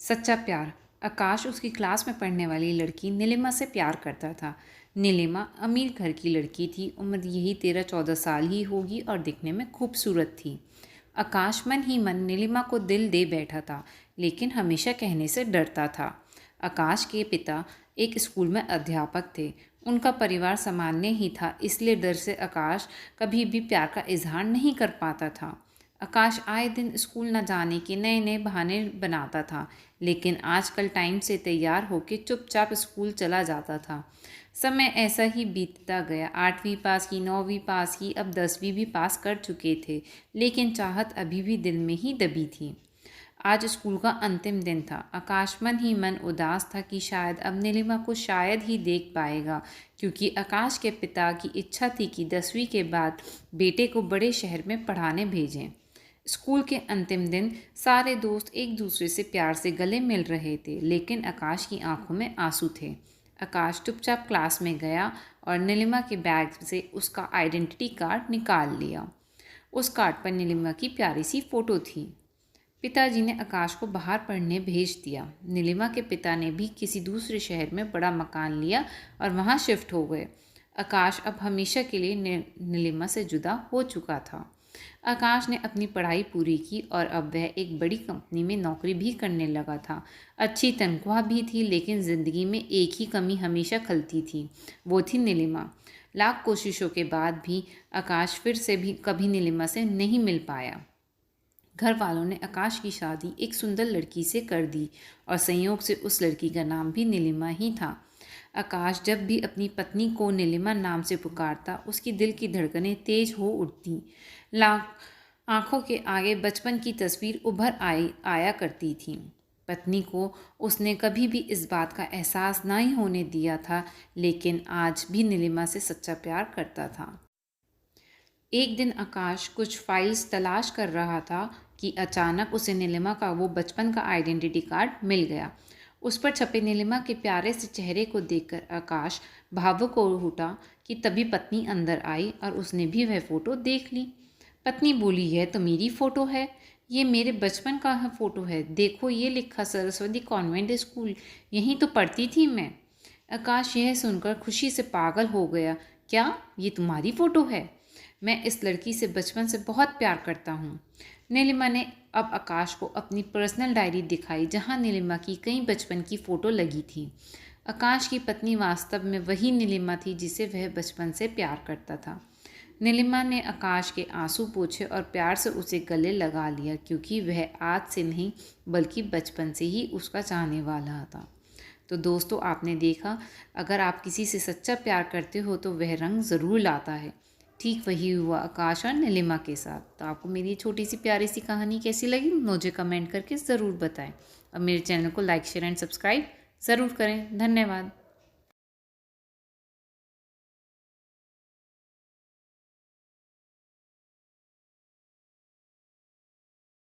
सच्चा प्यार। आकाश उसकी क्लास में पढ़ने वाली लड़की नीलिमा से प्यार करता था। नीलिमा अमीर घर की लड़की थी, उम्र यही 13-14 साल ही होगी और दिखने में खूबसूरत थी। आकाश मन ही मन नीलिमा को दिल दे बैठा था, लेकिन हमेशा कहने से डरता था। आकाश के पिता एक स्कूल में अध्यापक थे। उनका परिवार सामान्य ही था, इसलिए डर से आकाश कभी भी प्यार का इजहार नहीं कर पाता था। आकाश आए दिन स्कूल न जाने के नए नए बहाने बनाता था, लेकिन आजकल टाइम से तैयार होकर चुपचाप स्कूल चला जाता था। समय ऐसा ही बीतता गया। 8वीं पास की, 9वीं पास की, अब 10वीं भी पास कर चुके थे, लेकिन चाहत अभी भी दिल में ही दबी थी। आज स्कूल का अंतिम दिन था। आकाश मन ही मन उदास था कि शायद अब नीलिमा को शायद ही देख पाएगा, क्योंकि आकाश के पिता की इच्छा थी कि 10वीं के बाद बेटे को बड़े शहर में पढ़ाने भेजें। स्कूल के अंतिम दिन सारे दोस्त एक दूसरे से प्यार से गले मिल रहे थे, लेकिन आकाश की आंखों में आंसू थे। आकाश चुपचाप क्लास में गया और नीलिमा के बैग से उसका आइडेंटिटी कार्ड निकाल लिया। उस कार्ड पर नीलिमा की प्यारी सी फोटो थी। पिताजी ने आकाश को बाहर पढ़ने भेज दिया। नीलिमा के पिता ने भी किसी दूसरे शहर में बड़ा मकान लिया और वहाँ शिफ्ट हो गए। आकाश अब हमेशा के लिए नीलिमा से जुदा हो चुका था। आकाश ने अपनी पढ़ाई पूरी की और अब वह एक बड़ी कंपनी में नौकरी भी करने लगा था। अच्छी तनख्वाह भी थी, लेकिन ज़िंदगी में एक ही कमी हमेशा खलती थी, वो थी नीलिमा। लाख कोशिशों के बाद भी आकाश फिर से भी कभी नीलिमा से नहीं मिल पाया। घर वालों ने आकाश की शादी एक सुंदर लड़की से कर दी और संयोग से उस लड़की का नाम भी नीलिमा ही था। आकाश जब भी अपनी पत्नी को नीलिमा नाम से पुकारता, उसकी दिल की धड़कनें तेज हो उठती। लाख आंखों के आगे बचपन की तस्वीर उभर आया करती थी। पत्नी को उसने कभी भी इस बात का एहसास नहीं होने दिया था, लेकिन आज भी नीलिमा से सच्चा प्यार करता था। एक दिन आकाश कुछ फाइल्स तलाश कर रहा था कि अचानक उसे नीलिमा का वो बचपन का आइडेंटिटी कार्ड मिल गया। उस पर छपे नीलिमा के प्यारे से चेहरे को देखकर आकाश भावुक हो उठा कि तभी पत्नी अंदर आई और उसने भी वह फ़ोटो देख ली। पत्नी बोली, यह तो मेरी फ़ोटो है, ये मेरे बचपन का फ़ोटो है। देखो, ये लिखा सरस्वती कॉन्वेंट स्कूल, यहीं तो पढ़ती थी मैं। आकाश यह सुनकर खुशी से पागल हो गया। क्या ये तुम्हारी फ़ोटो है? मैं इस लड़की से बचपन से बहुत प्यार करता हूँ। नीलिमा ने अब आकाश को अपनी पर्सनल डायरी दिखाई, जहाँ नीलिमा की कई बचपन की फ़ोटो लगी थी। आकाश की पत्नी वास्तव में वही नीलिमा थी जिसे वह बचपन से प्यार करता था। नीलिमा ने आकाश के आंसू पोंछे और प्यार से उसे गले लगा लिया, क्योंकि वह आज से नहीं बल्कि बचपन से ही उसका चाहने वाला था। तो दोस्तों, आपने देखा, अगर आप किसी से सच्चा प्यार करते हो तो वह रंग ज़रूर लाता है। ठीक वही हुआ आकाश और नीलिमा के साथ। तो आपको मेरी छोटी सी प्यारी सी कहानी कैसी लगी, मुझे कमेंट करके ज़रूर बताएं और मेरे चैनल को लाइक, शेयर एंड सब्सक्राइब ज़रूर करें। धन्यवाद।